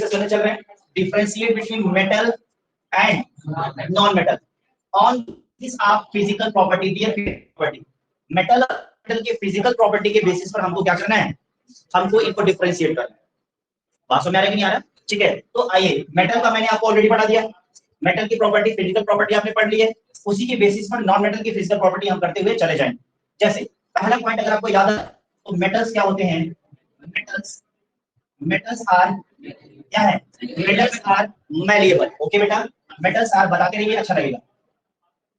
चल रहे हैं differentiate between metal and non metal on this आप फिजिकल प्रॉपर्टी दिए प्रॉपर्टी मेटल के फिजिकल प्रॉपर्टी के बेसिस पर हमको क्या करना है, हमको इनको डिफरेंशिएट करना है। बात समझ आ रहा है कि नहीं आ रहा? ठीक है, तो आइए मेटल का मैंने आपको ऑलरेडी पढ़ा दिया, मेटल की प्रॉपर्टी फिजिकल प्रॉपर्टी आपने पढ़ ली है, उसी के बेसिस पर नॉन मेटल की फिजिकल प्रॉपर्टी हम करते हुए चले जाएंगे। जैसे पहला पॉइंट अगर आपको याद है तो मेटल्स क्या होते हैं, मेटल्स आर क्या है, मेटल्स आर मैलिएबल। ओके बेटा, मेटल्स आर बताते रहिए, अच्छा लगेगा।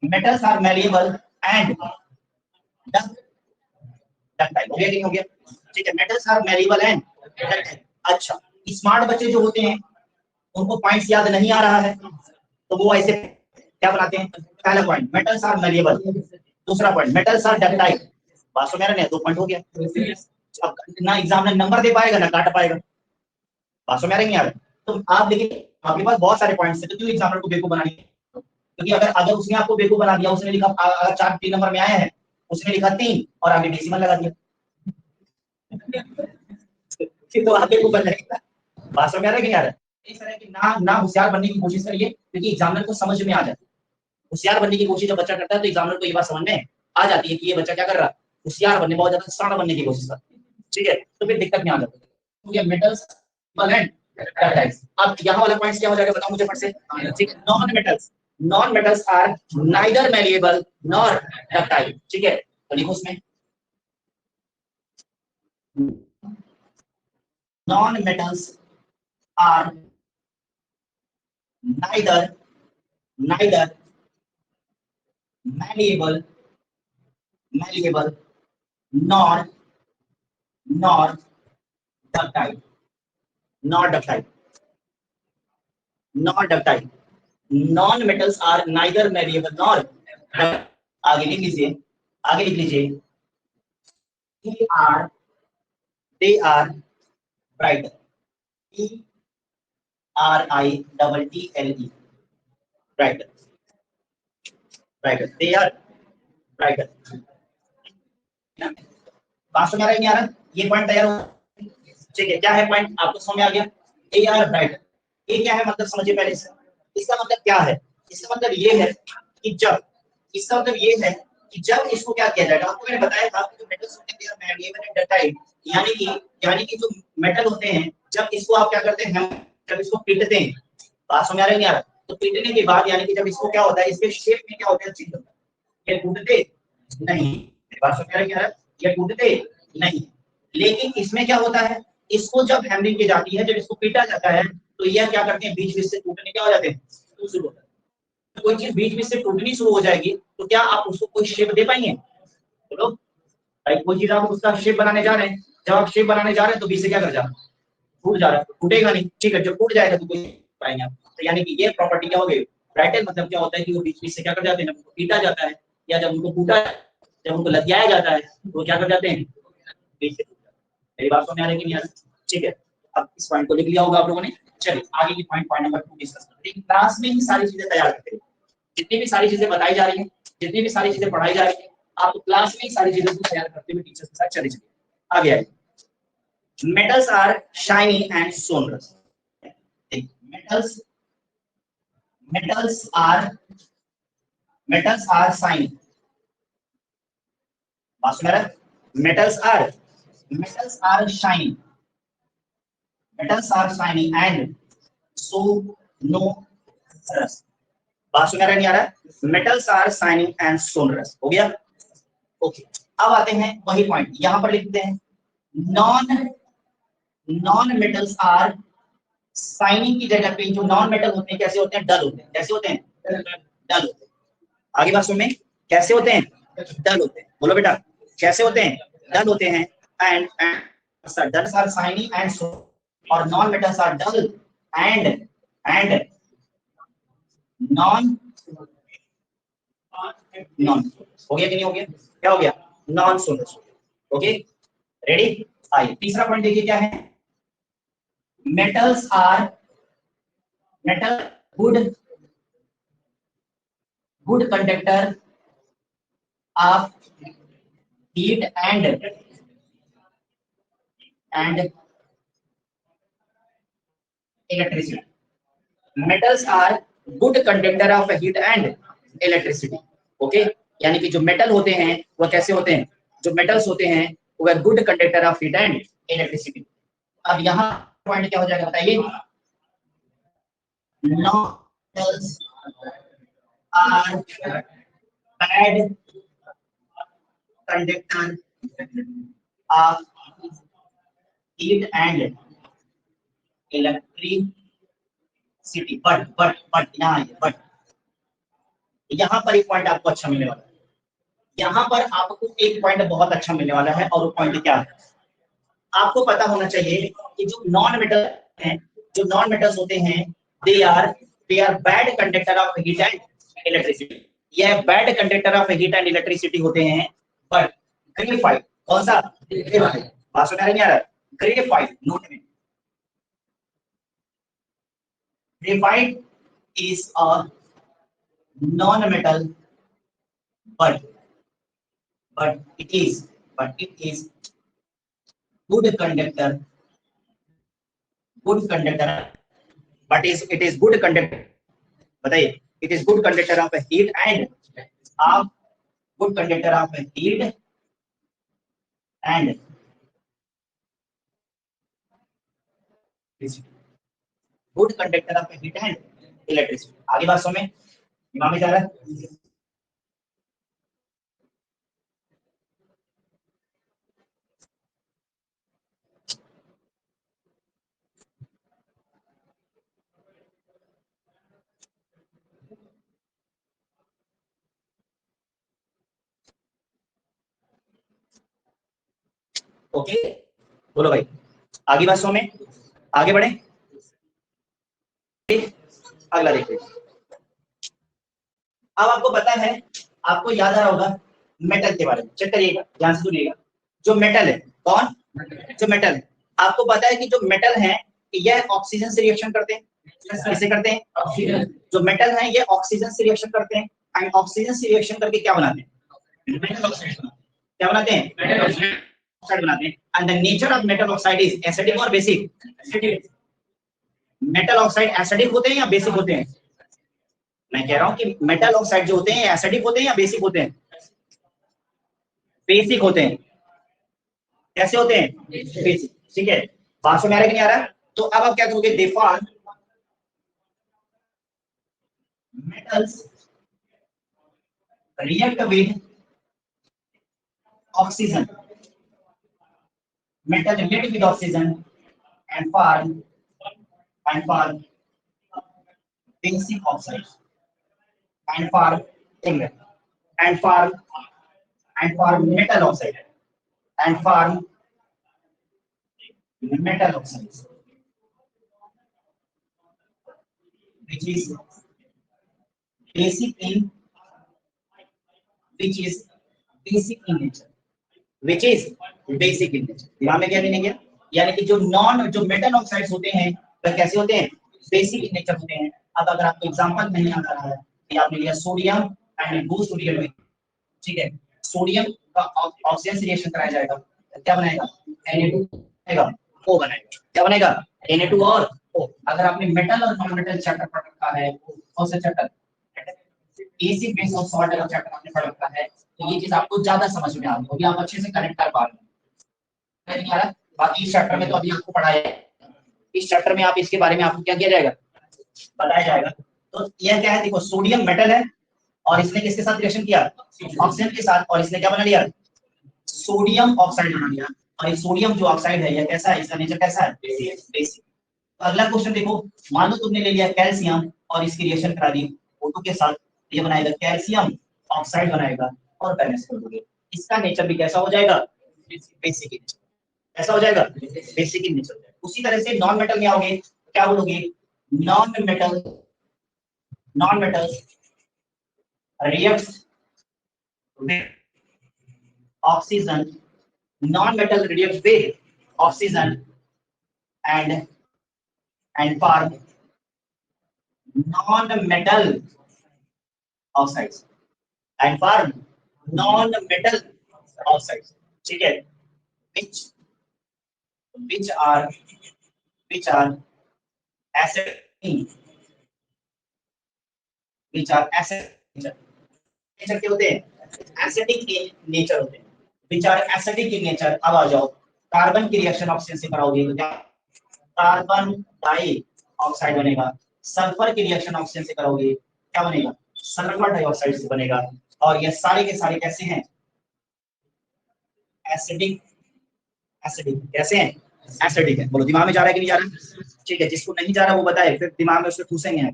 Metals are malleable and ductile. हो गया कि नहीं हो गया? ठीक है, metals are malleable and ductile. अच्छा, स्मार्ट बच्चे जो होते हैं उनको पॉइंट्स याद नहीं आ रहा है तो वो ऐसे क्या बनाते हैं, पहला पॉइंट मेटल्स आर मैलिएबल, दूसरा पॉइंट मेटल्स आर डक्टाइल। बात समझ रहे हैं? 2 पॉइंट हो गया। अब ना एग्जाम में नंबर दे पाएगा ना काट पाएगा। बात समझ रहे हैं यार? तो आप देखिए आपके पास बहुत सारे पॉइंट्स हैं तो क्यों एग्जामिनर को बेवकूफ बनानी है? क्योंकि अगर उसने आपको बेवकूफ बना दिया, उसने लिखा अगर 4 3 नंबर में आया है, उसने लिखा 3 और आगे डेसिमल लगा दिया तो आगे को बन जाएगा। बात समझ रहे हैं यार? इस तरह की ना होशियार बनने की कोशिश करिए क्योंकि एग्जामिनर को समझ में आ जाती है। होशियार बनने की कोशिश जब बच्चा करता है तो एग्जामिनर को ये बात समझ में आ जाती है कि ये बच्चा क्या कर रहा है, होशियार बनने, बहुत ज्यादा स्मार्ट बनने की कोशिश करता है। ठीक है, तो फिर दिक्कत नहीं आ जाती। तो ये मेटल्स एंड डक्टाइल्स। अब यहाँ वाला पॉइंट क्या हो जाएगा बताओ मुझे फट से। ठीक है, non metals are neither malleable nor ductile. ठीक है, तो लिखो उसमें non metals are neither malleable nor ductile non metals are neither malleable nor ductile. आगे लिख लीजिए they are brighter, brighter, they are brighter। बात समझ आ रहा है नहीं आ रहा? ये पॉइंट तैयार हो, ठीक है, क्या है पॉइंट आपको समझ में आ गया? ए आर ब्राइट, ये क्या है मतलब समझिए पहले से। इसका मतलब क्या है? इसका मतलब ये है कि जब, इसका मतलब ये है कि जब इसको क्या किया जाएगा, आपको मैंने बताया था कि जो मेटल्स होते हैं मैलिएबल एंड डक्टाइल, यानी कि जो मेटल होते हैं जब इसको आप क्या करते हैं, जब इसको पीटते हैं, बात समझ आ रहा है नहीं आ रहा? तो पीटने के बाद यानी कि जब इसको क्या होता है, इसके शेप में क्या होता है, चेंज होता है, ये टूटते नहीं। बात समझ आ रहा है नहीं आ रहा? ये टूटते नहीं, लेकिन इसमें क्या होता है, इसको जब हैमरिंग की जाती है, जब इसको पीटा जाता है तो यह क्या करते हैं, बीच बीच से टूटने क्या हो जाते हैं, शुरू होता है। तो कोई चीज बीच बीच से टूटनी शुरू हो जाएगी तो क्या आप उसको कोई शेप दे पाएंगे? बोलो भाई, कोई चीज आप उसका शेप बनाने जा रहे हैं, जब आप शेप बनाने जा रहे हैं तो बीच से क्या कर जा रहा है, टूट जा रहा है, टूटेगा नहीं। ठीक है, जब टूट जाएगा तो कोई पाएंगे आप। तो यानी कि ये प्रॉपर्टी क्या हो गई, ब्राइटल मतलब क्या होता है कि वो बीच बीच से क्या कर जाते हैं, जब उनको पीटा जाता है या जब उनको कूटा, जब उनको लदियाया जाता है तो क्या कर जाते हैं, बीच से। मेरी बात समझ आ रही है कि नहीं आ रही? ठीक है, अब इस पॉइंट को लिख लिया होगा आप लोगों ने। चलिए आगे की पॉइंट नंबर 2 डिस्कस करते हैं। क्लास में ही सारी चीजें तैयार करते हैं, जितनी भी सारी चीजें बताई जा रही हैं, जितनी भी सारी चीजें पढ़ाई जा रही हैं, आप क्लास में ही सारी चीजों को तैयार करते हुए टीचर्स के साथ चले जाइए। आगे आइए, metals are shiny and sonorous। metals are shiny। बात सुन रहे हैं? metals are shiny and sonorous। बात सुन रहे हैं नहीं आ रहा? metals are shiny and sonorous हो गया। ओके, अब आते हैं वही पॉइंट, यहां पर लिखते हैं नॉन मेटल्स आर शाइनिंग की जगह पे जो नॉन मेटल होते हैं कैसे होते हैं, डल होते हैं। कैसे होते हैं? डल होते हैं। आगे बात सुन में, कैसे होते हैं? डल होते हैं। बोलो बेटा, कैसे होते हैं? डल होते हैं। And dulls are shiny and so, और non metals are dull and non हो गया कि नहीं हो गया? क्या हो गया? Non sonorous. Okay, ready? आइए तीसरा पॉइंट देखिए क्या है, metal good conductor of heat and electricity. Metals are good conductor of heat and electricity. Okay, यानी कि जो मेटल होते हैं वो कैसे होते हैं, जो मेटल्स होते हैं वो good conductor of heat and electricity. अब यहाँ पॉइंट क्या हो जाएगा बताइए, metals are bad conductor of heat and electricity. But यहाँ पर एक पॉइंट आपको अच्छा मिलने वाला है. यहाँ पर आपको एक पॉइंट बहुत अच्छा मिलने वाला है, और वो पॉइंट क्या है, आपको पता होना चाहिए कि जो नॉन मेटल हैं, जो नॉन मेटल्स होते हैं, they are bad conductor of heat and electricity. यह bad conductor of heat and electricity होते हैं. बट ग्रेफाइट, कौन सा, ग्रेफाइट, बात सुना नहीं आ रहा, ग्रेफाइट, नोट में, graphite is a non-metal, but it is good conductor, but it is good conductor. बताइए, it is good conductor of heat and good conductor of heat and good conductor of heat and electricity. आगे बात समझ में, दिमाग में जा रहा है. ओके, बोलो भाई, आगे बात समझ में, आगे बढ़े. अगला देखिए. अब आपको पता है, आपको याद आ रहा होगा मेटल के बारे में. चेक करिएगा, ध्यान से सुनिएगा. जो मेटल है, कौन, जो मेटल है, आपको पता है कि जो मेटल है यह ऑक्सीजन से रिएक्शन करते हैं. किससे करते हैं, ऑक्सीजन. जो मेटल है ये ऑक्सीजन से रिएक्शन करते हैं, एंड ऑक्सीजन से रिएक्शन करके क्या बनाते हैं, मेटल ऑक्साइड. क्या बनाते हैं, मेटल ऑक्साइड बनाते हैं. And the nature of metal oxide is acidic और बेसिक. मेटल ऑक्साइड एसिडिक होते हैं या बेसिक होते हैं, मैं कह रहा हूं कि मेटल ऑक्साइड जो होते हैं एसिडिक होते हैं या बेसिक होते हैं, बेसिक होते हैं. कैसे होते हैं, बेसिक. ठीक है, बात समझ में आ रहा है कि नहीं आ रहा. तो अब आप क्या करोगे, देफॉर metals react with oxygen, metal react with oxygen and form basic oxide and form metal oxide and form metal oxides, which is basic in nature. Which is basic in nature. दिमाग में क्या नहीं गया, यानी कि जो मेटल ऑक्साइड्स होते हैं वह कैसे होते हैं, बेसिक इन नेचर होते हैं. अब अगर आपको एग्जांपल नहीं आ रहा है कि आपने लिया सोडियम एंड गो सोडियम में, ठीक है, सोडियम का ऑक्सीजन से रिएक्शन कराया जाएगा, क्या बनाएगा, Na2 बनेगा, O बनाएगा. क्या बनेगा, Na2 और O. अगर आपने मेटल और नॉन मेटल चैप्टर पढ़ रखा है, कौन सा चैप्टर, एसिड बेस और सॉल्ट का चैप्टर आपने पढ़ रखा है, तो ये चीज आपको ज्यादा समझ में आ रही होगी, आप अच्छे से कनेक्ट कर पा रहे हैं. बाकी इस चैप्टर में तो अभी आपको पढ़ाया है, इस चैप्टर में आप इसके बारे में आपको क्या किया जाएगा, बताया जाएगा. तो यह क्या है, देखो सोडियम मेटल है और इसने किसके साथ रिएक्शन किया, ऑक्सीजन के साथ, और इसने क्या बना लिया, सोडियम ऑक्साइड बना लिया. और ये सोडियम जो ऑक्साइड है यह कैसा है, इसका नेचर कैसा है, बेसिक. तो अगला क्वेश्चन देखो, मान लो तुमने ले लिया कैल्शियम और इसकी रिएक्शन करा दी O2 के साथ, ये बनाएगा कैल्शियम ऑक्साइड बनाएगा और बैलेंस कर दोगे. इसका नेचर भी कैसा हो जाएगा, बेसिक इन नेचर. कैसा हो जाएगा, बेसिक इन नेचर. उसी तरह से नॉन मेटल में आओगे, क्या बोलोगे, non metal reacts with oxygen, non-metal reacts with oxygen and form non-metal oxides and form non-metal oxides. ठीक है, which are acidic which are acidic nature के होते हैं, एसिडिक इन नेचर होते हैं, which are acidic in nature। अब आ जाओ carbon की रिएक्शन ऑक्सीजन से कराओगे तो क्या कार्बन डाइऑक्साइड बनेगा, सल्फर की रिएक्शन ऑक्सीजन से करोगे क्या बनेगा सल्फर डाइऑक्साइड से बनेगा। और ये सारे के सारे कैसे हैं एसिडिक, एसिडिक कैसे हैं एसिडिक है। बोलो दिमाग में जा रहा है कि नहीं जा रहा? ठीक है, जिसको नहीं जा रहा वो बताए, फिर दिमाग में उसके ठूसेंगे।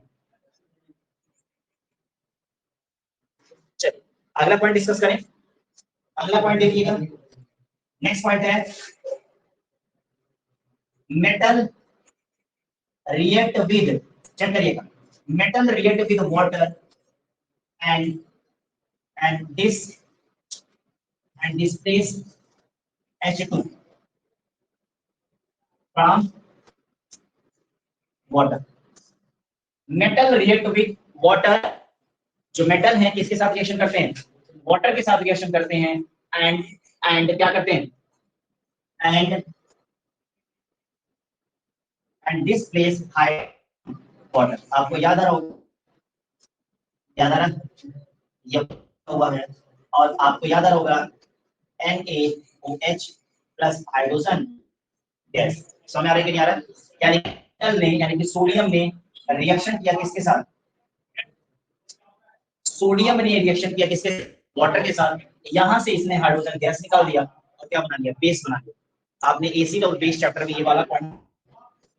चलिए अगला पॉइंट डिस्कस करें। अगला पॉइंट देखिएगा, नेक्स्ट पॉइंट है मेटल रिएक्ट विद, चेक करिएगा, metal react with water and this place H2 from water। Metal react with water, जो मेटल है किसके साथ रिएक्शन करते हैं वाटर के साथ रिएक्शन करते हैं एंड क्या करते हैं and this place high water. आपको याद आ रहा होगा, याद आ रहा ये हुआ है, और आपको याद आ रहा होगा NaOH प्लस हाइड्रोजन गैस। समझ आ रहा है कि नहीं आ रहा? यानी मेटल ने यानी कि सोडियम ने रिएक्शन किया किसके साथ, सोडियम ने रिएक्शन किया किसके वाटर के साथ, यहां से इसने हाइड्रोजन गैस निकाल दिया और क्या बना दिया बेस बना दिया। आपने एसिड और बेस चैप्टर में ये वाला पॉइंट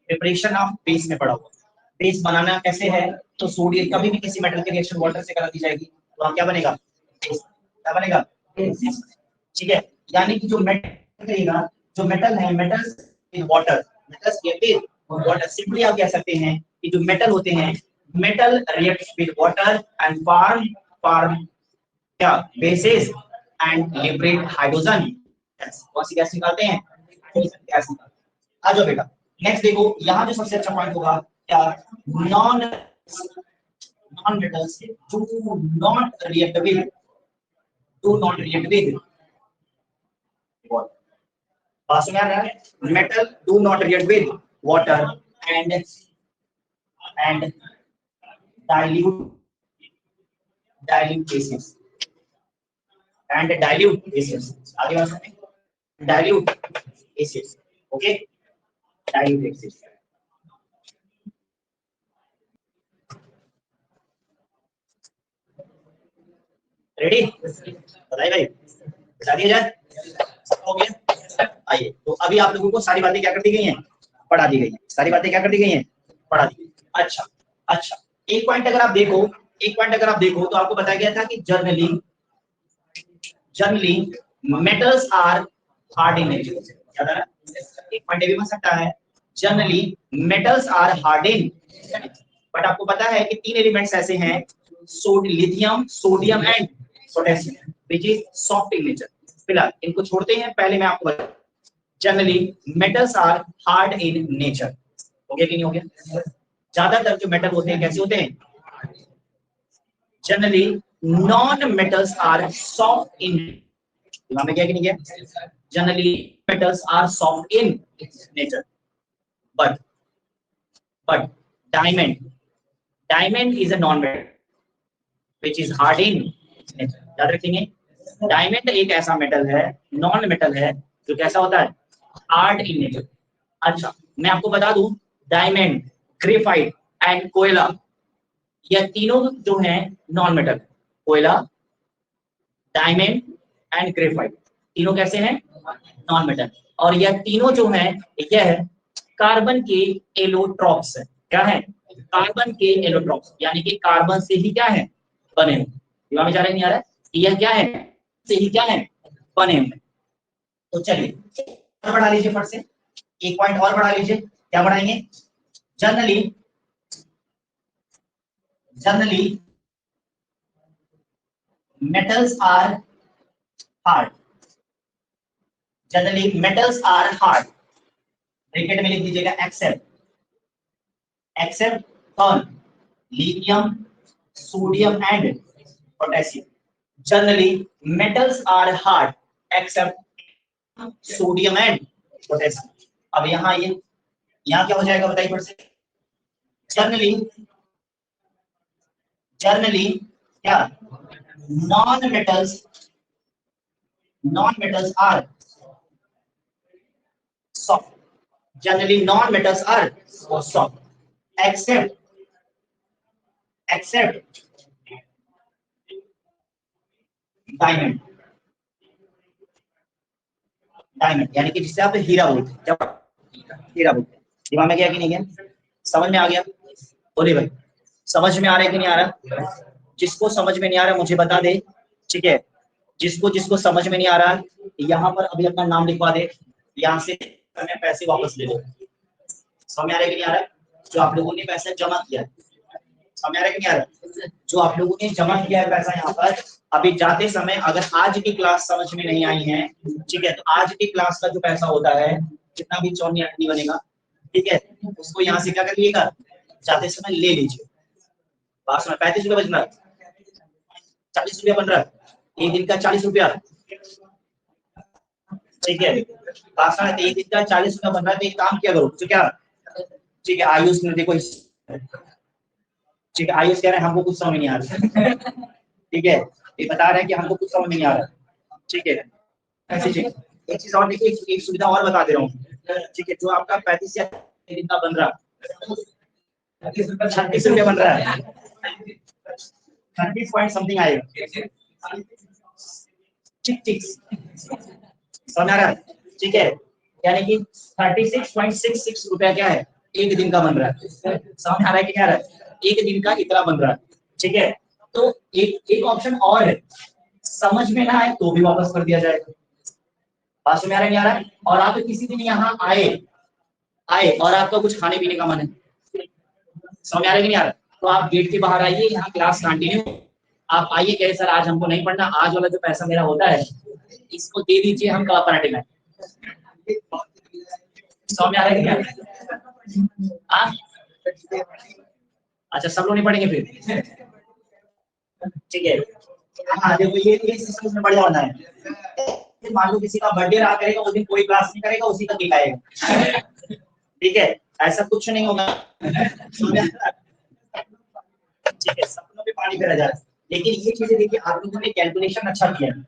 प्रिपरेशन ऑफ बेस में पढ़ा हुआ। बेस बनाना कैसे है, तो सोडियम कभी भी किसी मेटल की रिएक्शन वाटर से करा दी जाएगी तो क्या बनेगा बेस, क्या बनेगा ठीक है। यानी कि जो मेटल करेगा, जो मेटल है मेटल्स इन वाटर, मेटल्स के वाटर, सिंपली आप कह सकते हैं कि जो मेटल होते हैं metal reacts with water and form क्या बेसिस एंड लिबरेट हाइड्रोजन। कौन सी गैस निकालते हैं हाइड्रोजन गैस निकालते हैं। आ जाओ बेटा नेक्स्ट देखो, यहाँ जो सबसे अच्छा पॉइंट होगा क्या non metals do not react with water। बात समझ आ रहा है? Metal do not react with water and dilute gases and dilute gases। आगे बात सुनिए, dilute gases, okay dilute gases। Ready बताइए भाई, बता दिया जाए हो गया। आइए तो अभी आप लोगों को सारी बातें क्या कर दी गई हैं पढ़ा दी गई हैं, सारी बातें क्या कर दी गई हैं पढ़ा दी गई। अच्छा अच्छा, एक पॉइंट अगर आप देखो, एक पॉइंट अगर आप देखो तो आपको बताया गया था कि generally metals are hard in nature. याद आ रहा है? एक पॉइंट भी बन सकता है generally metals are hard in, but आपको पता है कि तीन एलिमेंट्स ऐसे हैं lithium sodium and potassium which is soft in nature. फिलहाल इनको छोड़ते हैं, पहले मैं आपको बता generally metals are hard in nature. हो गया कि नहीं हो गया? ज्यादातर जो मेटल होते हैं कैसे होते हैं generally non metals are soft in, दिमाग में क्या कि नहीं गया? Generally metals are soft in nature but diamond is a non-metal which is hard in nature। याद रखेंगे डायमंड एक ऐसा मेटल है नॉन मेटल है जो कैसा होता है हार्ड इन नेचर। अच्छा मैं आपको बता दूं डायमंड ग्रेफाइट एंड कोयला ये तीनों जो हैं नॉन मेटल, कोयला डायमंड एंड ग्रेफाइट तीनों कैसे हैं नॉन मेटल, और यह तीनों जो हैं यह कार्बन के एलोट्रॉप्स है। क्या है कार्बन के एलोट्रॉप्स, यानी कि कार्बन से ही क्या है बने हुए। दिमाग में जा रहा है नहीं आ रहा है? यह क्या है से ही क्या है बने हुए। तो चलिए और बढ़ा लीजिए फट से, एक पॉइंट और बढ़ा लीजिए। क्या बढ़ाएंगे generally metals are hard, generally metals are hard, bracket में लिख दीजिएगा एक्सेप्ट कौन lithium sodium and potassium. Generally metals are hard except sodium and potassium. अब यहाँ ये यहाँ क्या हो जाएगा बताइए फिर से, जनरली क्या non metals are soft, generally non metals are soft except diamond यानी कि जिसे आप हीरा बोलते हैं, जब हीरा बोलते हैं। दिमाग में गया कि नहीं गया, समझ में आ गया? बोलिए भाई, समझ में आ रहा है कि नहीं आ रहा? जिसको समझ में नहीं आ रहा मुझे बता दे, ठीक है? जिसको समझ में नहीं आ रहा यहाँ पर अभी अपना नाम लिखवा दे, यहाँ से हमें पैसे वापस ले लो। समझ में आ रहा है कि नहीं आ रहा? जो आप लोगों ने पैसा जमा किया, समझ आ रहा है कि नहीं आ रहा? जो आप लोगों ने जमा किया है पैसा यहाँ पर, अभी जाते समय अगर आज की क्लास समझ में नहीं आई है, ठीक है, तो आज की क्लास का जो पैसा होता है, जितना भी 54 नहीं बनेगा, ठीक है, उसको यहाँ से क्या कर लीजिएगा, जाते समय ले लीजिए। 35 रुपया बच रहा, 40 रुपया बन रहा है, एक दिन का 40 रुपया, ठीक है, एक दिन का 40 रुपया बन रहा है। तो एक काम किया करो, तो क्या, ठीक है, आयुष ने देखो, ठीक है, आयुष कह रहे हैं हमको कुछ समझ नहीं आ रहा, ठीक है, ये बता रहे हैं कि हमको कुछ समझ नहीं आ रहा, ठीक है। ऐसे एक चीज और देखिए, एक सुविधा और बता दे रहा हूँ, ठीक है, जो आपका 35 या दिन का बन रहा, 36 रुपया बन रहा है, 30 पॉइंट समथिंग आएगा, ठीक समझ आ रहा है, ठीक है, यानी कि 36.66 रुपया क्या है, एक दिन का बन रहा है। समझ आ रहा है कि क्या रहा है, एक दिन का इतना बन रहा है, ठीक है। तो एक ऑप्शन और है, समझ में ना आए तो भी वापस कर दिया जाएगा। बात समझ आ रहा है, नहीं आ रहा है? और आप किसी दिन यहाँ आए और आपका कुछ खाने पीने का मन है, समझ आ रहा है कि नहीं आ रहा, तो आप गेट के बाहर आइए, यहाँ क्लास कंटिन्यू, आप आइए, कहे सर आज हमको नहीं पढ़ना, आज वाला जो पैसा मेरा होता है इसको दे दीजिए, हम कला पराठे में। समझ आ रहा है कि नहीं आ रहा? अच्छा, सब लोग नहीं पढ़ेंगे फिर, ठीक है। हाँ देखो, ये सिस्टम में बढ़िया होना है। मान लो किसी का बर्थडे रहा करेगा, उस दिन कोई क्लास नहीं करेगा, उसी का केक आएगा, ठीक है, ऐसा कुछ नहीं होगा, ठीक है, सपनों पे पानी फेरा जा रहा है। लेकिन ये चीजें देखिए, आप लोगों ने कैलकुलेशन अच्छा किया है,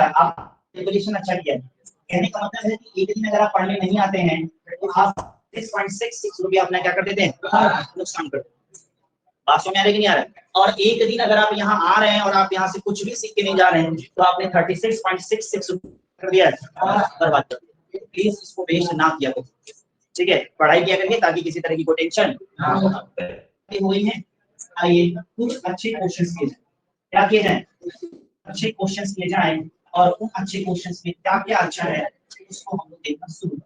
आप कैलकुलेशन अच्छा किया है, कहने का मतलब है कि एक दिन अगर आप पढ़ने नहीं आते हैं तो आप 6.66 रुपया अपना क्या कर देते हैं, नुकसान कर देते हैं। बात समझ में आ रही है कि नहीं आ रहा है? और एक दिन अगर आप यहाँ आ रहे हैं और आप यहाँ से कुछ भी सीख के नहीं जा रहे हैं, तो आपने 36.66 कर दिया और बर्बाद कर दिया। प्लीज इसको वेस्ट ना किया करो, ठीक है, पढ़ाई किया करिए ताकि किसी तरह की कोई टेंशन ना हो। हुई है, आइए कुछ अच्छे क्वेश्चंस किए जाए, क्या किए जाए, अच्छे क्वेश्चंस किए जाए, और उन अच्छे क्वेश्चंस में क्या क्या अच्छा है उसको हम लोग देखना शुरू करें।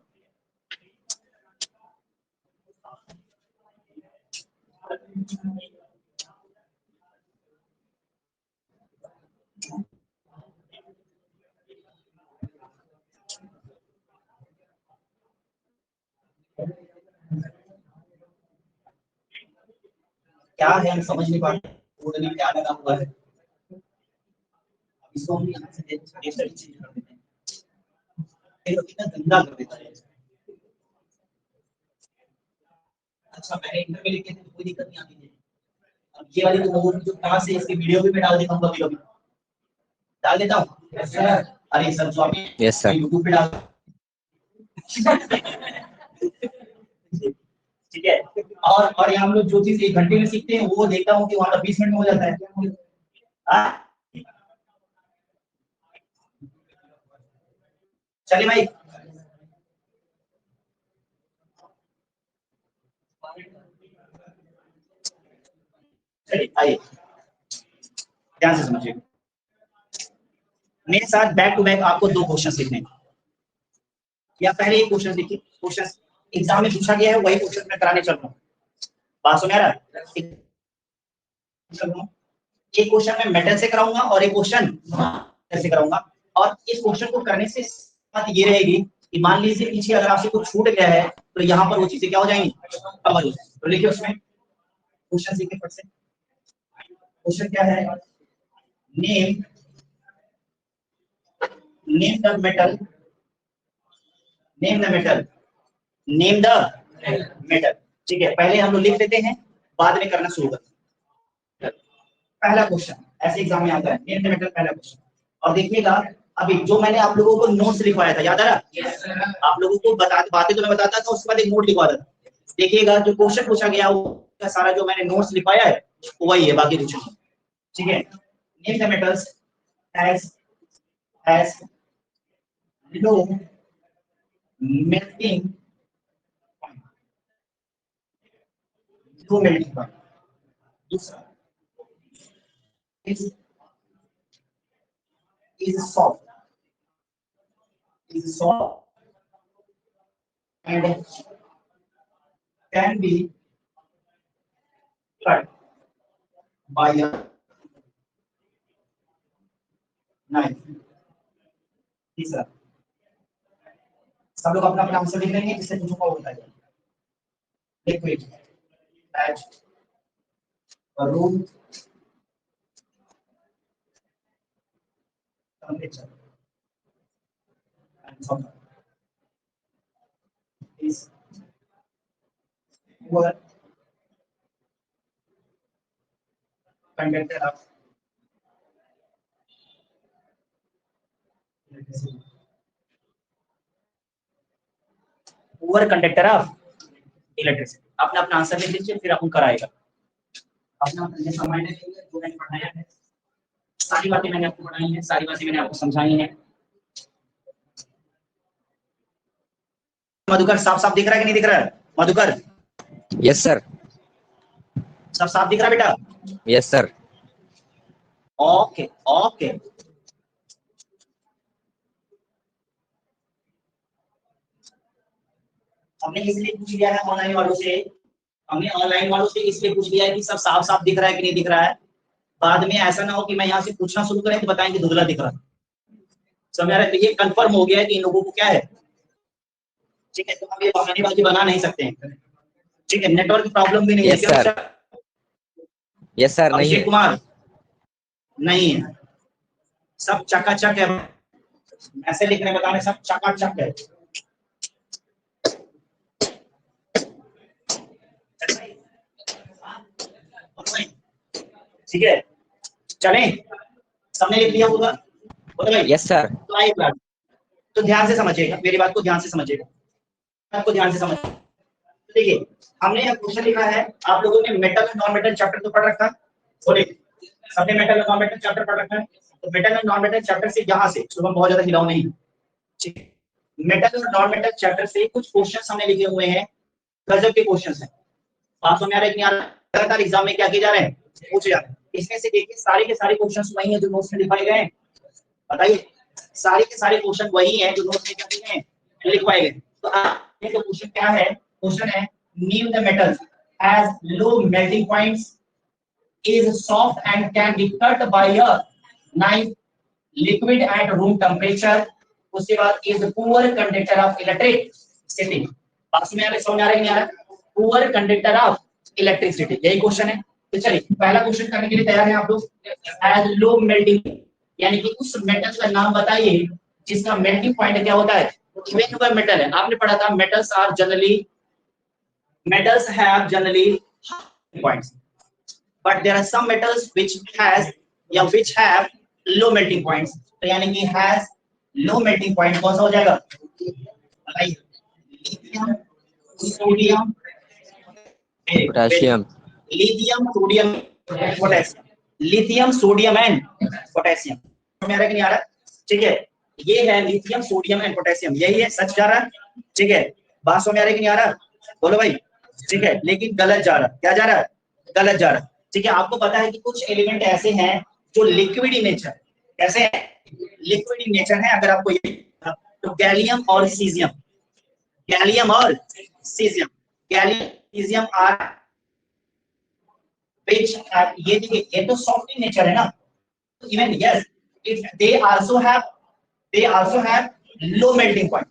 क्या है हम समझ नहीं पा रहे, बोर्ड में क्या लगा हुआ है, इसको हम यहाँ से चेंज कर देते हैं, देखो कितना गंदा कर देता है। अच्छा, मैंने इंटरव्यू लिखे थे तो कोई दिक्कत नहीं आती है। अब ये वाली जो क्लास है इसकी वीडियो भी मैं डाल देता हूँ, कभी-कभी डाल देता हूँ। Yes sir. अरे सर स्वामी, यस सर, यूट्यूब पे डाल, ठीक है। और यहाँ हम लोग जो चीज 1 घंटे में सीखते हैं वो देखता हूँ कि वहां पर 20 मिनट में हो जाता है। चलिए भाई, चलिए आइए ध्यान से समझिए, मेरे साथ बैक टू बैक आपको 2 क्वेश्चन सीखने, या पहले एक क्वेश्चन देखिए, क्वेश्चन एग्जाम में पूछा गया है वही क्वेश्चन मैं कराने चल रहा हूँ। बात समझ आ रहा है? एक क्वेश्चन मैं मेटल से कराऊंगा और एक क्वेश्चन से कराऊंगा, और इस क्वेश्चन को करने से बात ये रहेगी कि मान लीजिए पीछे अगर आपसे कुछ छूट गया है तो यहाँ पर वो चीजें क्या हो जाएंगी, कवर हो जाएंगी। तो लिखिए उसमें क्वेश्चन सीखे फट से, क्वेश्चन क्या है, name the metal, name the metal, name the metal, ठीक है, पहले हम लोग लिख लेते हैं, बाद में करना शुरू करते हैं। पहला क्वेश्चन ऐसे एग्जाम में आता है, पहला क्वेश्चन। और देखिएगा, अभी जो मैंने आप लोगों को नोट्स लिखवाया था, याद आ रहा? yes, आप लोगों को बातें तो मैं बताता था, उसके बाद एक नोट लिखवाता था। देखिएगा जो क्वेश्चन पूछा गया वो सारा जो मैंने नोट्स लिखवाया है वही है, बाकी कुछ नहीं। ठीक है, name the metals as low melting point, low melting point। दूसरा is soft and can be cut by a knife। तीसरा, सब लोग अपना अपना आंसर लिख लेंगे, जिससे पूछूंगा वो बताइए। Liquid at room temperature and is poor conductor of electricity। poor conductor of electricity। अपना अपना आंसर लिख लीजिए, फिर अपन कराएगा। अपना अपना समय लेंगे, जो मैंने पढ़ाया है, सारी बातें मैंने आपको पढ़ाई हैं, सारी बातें मैंने आपको समझाई हैं। मधुकर साफ साफ दिख रहा है कि नहीं दिख रहा है? Madhukar yes sir. सब साफ दिख रहा है बेटा? Yes sir. ओके ओके, हमने इसलिए पूछ लिया है ऑनलाइन वालों से, हमने ऑनलाइन वालों से इसलिए पूछ लिया है कि सब साफ साफ दिख रहा है कि नहीं दिख रहा है। बाद में ऐसा ना हो कि मैं यहाँ से पूछना शुरू करें तो बताएं कि धुंधला दिख रहा है। समझ रहे? तो ये कंफर्म हो गया है कि इन लोगों को क्या है। ठीक है, तो हम ये बहानेबाजी बना नहीं सकते हैं। ठीक है, नेटवर्क प्रॉब्लम भी नहीं है। Yes sir. Yes sir. नहीं अभिषेक है। कुमार नहीं है, सब चकाचक है। ऐसे लिखने बताने सब चकाचक है। ठीक है, चलें, सबने लिख लिया होगा? Yes sir. तो ध्यान से समझिएगा, मेरी बात को ध्यान से समझिएगा, आपको ध्यान से समझ। देखिए, हमने यह क्वेश्चन लिखा है, आप लोगों ने metal and non metal chapter तो पढ़ रखा है, बोले सबने metal and non metal chapter पढ़ रखा है। तो metal and non metal chapter से यहाँ से सुबह बहुत ज्यादा हिलाओ नहीं। ठीक है, मेटल और नॉन मेटल चैप्टर से कुछ क्वेश्चंस हमने लिखे हुए हैं, गजब के क्वेश्चंस हैं। आप समझ आ रहे हैं कि लगातार एग्जाम में क्या किए जा रहे हैं, पूछे जा रहे हैं। इसमें से देखिए सारे के सारे क्वेश्चंस वही हैं जो नोट्स में लिखवाए गए हैं। बताइए, सारे के सारे क्वेश्चन वही हैं जो नोट्स में क्या दिए हैं, लिखवाए गए। तो देखो क्वेश्चन क्या है, क्वेश्चन है name the metals has low melting points, is soft and can be cut by a knife, liquid at room temperature। उसके बाद is poor conductor of electricity। बात में आ रहा, समझ आ रहा है नहीं आ रहा? poor conductor of electricity, यही क्वेश्चन है। तो चलिए पहला क्वेश्चन करने के लिए तैयार हैं आप लोग? as low melting, यानी कि उस मेटल का नाम बताइए जिसका मेल्टिंग पॉइंट क्या होता है, इवन मेटल है। आपने पढ़ा था metals have generally points, but there are some metals which have low melting points। तो यानी कि has low melting point कौन सा हो जाएगा बताइए? Lithium, sodium, potassium. Lithium, sodium, potassium. Lithium, sodium and potassium. समझ आ रहा है कि नहीं आ रहा? ठीक है, ये है लिथियम, सोडियम एंड पोटेशियम, यही है, सच जा रहा है। ठीक है, बात समझ आ रही है कि नहीं आ रहा? बोलो भाई। ठीक है, लेकिन गलत जा रहा, क्या जा रहा है? गलत जा रहा। ठीक है, आपको पता है कि कुछ एलिमेंट ऐसे हैं जो लिक्विड इन नेचर, कैसे है? लिक्विड इन नेचर है। अगर आपको ये तो गैलियम और सीजियम, गैलियम और caesium, gallium caesium are which ये देखिए, ये तो सॉफ्ट इन नेचर है ना, तो even yes if they also have low melting point,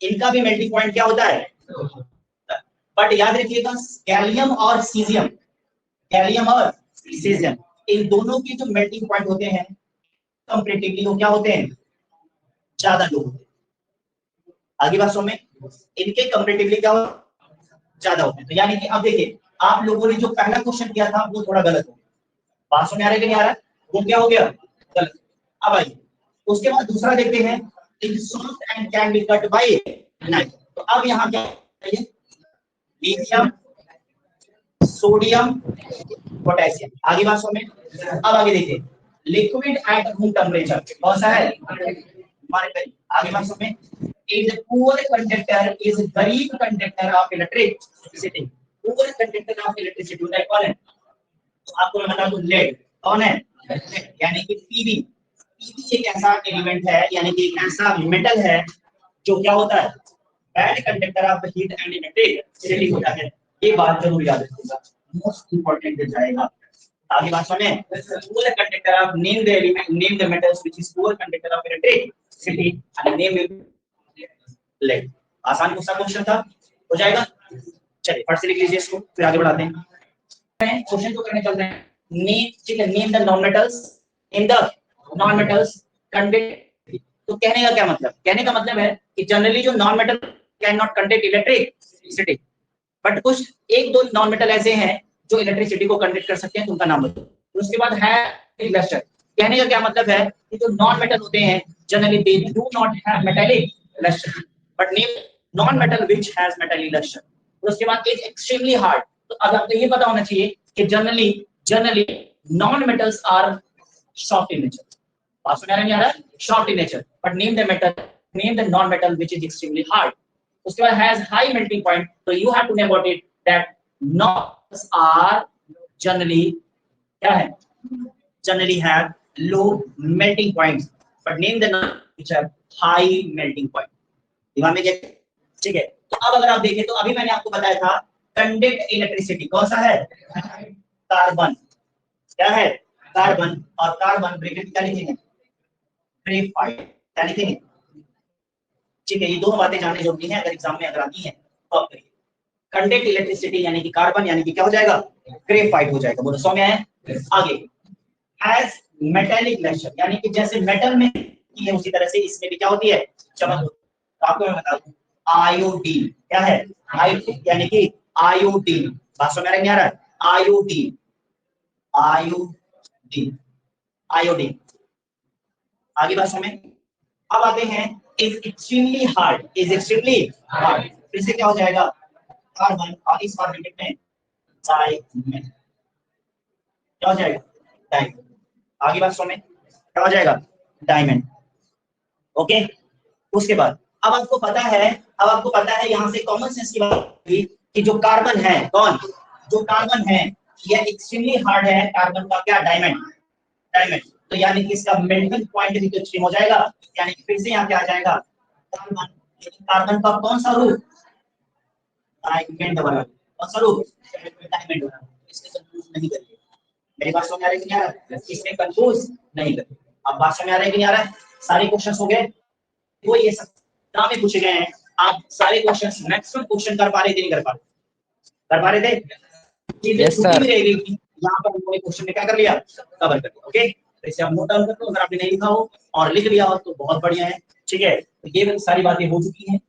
इनका भी मेल्टिंग पॉइंट क्या होता है? बट याद रखिएगा गैलियम और सीजियम, इन दोनों की जो मेल्टिंग पॉइंट होते हैं कंपैरेटिवली वो क्या होते हैं? ज्यादा लो होते हैं। आगे बात समझ में, इनके कंपैरेटिवली क्या होता ज्यादा होते हैं। तो यानी कि अब देखिए आप लोगों ने जो पहला क्वेश्चन किया था वो थोड़ा गलत हो गया, बात समझ आ रहा है कि नहीं आ रहा है? वो क्या हो गया, गलत। अब आइए उसके बाद दूसरा देखते हैं, soft and can be cut by knife. तो अब यहाँ क्या है, लिथियम, सोडियम, पोटेशियम। आगे बात समझ में। अब आगे देखिए, लिक्विड एट रूम टेम्परेचर कौन सा है, हमारे करीब। आगे बात समझ में, इज पुअर कंडक्टर, इज गरीब conductor of electricity. Poor conductor of electricity कौन है, तो आपको मैं बता दूं, लेड। कौन है, यानी कि पीबी। पीबी एक ऐसा एलिमेंट है, यानी कि एक ऐसा मेटल है जो क्या होता है, bad conductor of heat and electricity होता है। ये बात जरूर याद रखिएगा, मोस्ट इंपॉर्टेंट जाएगा। आगे बात सुने, poor conductor of, name the element, name the metals which is poor conductor of electricity and name lead. आसान क्वेश्चन था, हो जाएगा। चलिए फट से लिख लीजिए इसको, फिर आगे बढ़ाते हैं। क्वेश्चन को करने चल रहे हैं। नेम, ठीक है, name the non metals in the non metals conduct. तो कहने का क्या मतलब, कहने का मतलब है कि जनरली जो non metal can not conduct electricity, but कुछ एक दो नॉन मेटल ऐसे हैं जो इलेक्ट्रिसिटी को कंडक्ट कर सकते हैं, तो उनका नाम बताओ। तो उसके बाद है लस्टर। कहने का क्या मतलब है कि जो नॉन मेटल होते हैं generally they do not have metallic lustre, but name non metal which has metallic lustre. उसके बाद इज एक्सट्रीमली हार्ड। तो अब आपको ये पता होना चाहिए कि generally non metals are soft in nature. बात सुना नहीं आ रहा है, soft in nature, but name the metal, name the non metal which is extremely hard. उसके बाद हैज हाई मेल्टिंग पॉइंट, तो you have to name about it that non are generally क्या है, generally have low melting points, but name the non which have high melting point. दिमाग में क्या, ठीक है। तो अब अगर आप देखें तो अभी मैंने आपको बताया था कंडक्ट इलेक्ट्रिसिटी कौन सा है, कार्बन। क्या है, कार्बन। और कार्बन ब्रैकेट क्या लिखेंगे, ग्रेफाइट। क्या लिखेंगे, ठीक है। ये दोनों बातें जाननी जरूरी है, अगर एग्जाम में अगर आती हैं तो आप करिए। कंडक्ट इलेक्ट्रिसिटी यानी कि कार्बन, यानी कि क्या हो जाएगा, ग्रेफाइट हो जाएगा। बोलो 100 में आए। आगे हैज मेटालिक लस्टर, यानी कि जैसे मेटल में है उसी तरह से इसमें भी क्या होती है, चमक होती है। तो आपको मैं बता दूं, आयोडीन। क्या है, आयोडीन, यानी कि आयोडीन। बात समझ में नहीं आ रहा है, आयोडीन, आयोडीन, आयोडीन। आगे बात समझ। अब आते हैं is extremely hard, is extremely hard, फिर से क्या हो जाएगा, कार्बन। और इस बार ब्रैकेट में डायमंड। क्या हो जाएगा, डायमंड। आगे बात समझ, क्या हो जाएगा, डायमंड। ओके। उसके बाद अब आपको पता है, अब आपको पता है यहाँ से कॉमन सेंस की बात कि जो कार्बन है, कौन, जो कार्बन है यह एक्सट्रीमली हार्ड है। कार्बन का क्या, डायमंड, डायमंड। तो यानी कि इसका मेल्टिंग पॉइंट भी तो एक्सट्रीम हो जाएगा, यानी कि फिर से यहाँ क्या आ जाएगा, कार्बन। लेकिन कार्बन का कौन सा रूप, डायमंड वाला। कौन सा रूप, डायमंड वाला। इससे कंफ्यूज नहीं करिए। मेरी बात समझ आ रही है कि नहीं आ रहा है, इसमें कंफ्यूज नहीं करिए। अब बात समझ आ रहा है कि नहीं आ रहा है, सारे क्वेश्चंस हो गए। वो ये सब काम में पूछे गए हैं, आप सारे क्वेश्चंस, मैक्सिमम क्वेश्चन कर पा रहे थे, नहीं कर पा रहे, कर पा रहे थे। Yes, sir. यहाँ पर हमने क्वेश्चन में क्या कर लिया, कवर कर लिया। ओके, तो इसे आप नोट डाउन कर लो, अगर आपने नहीं लिखा हो और लिख लिया हो तो बहुत बढ़िया है, ठीक है। तो ये सारी बातें हो चुकी हैं।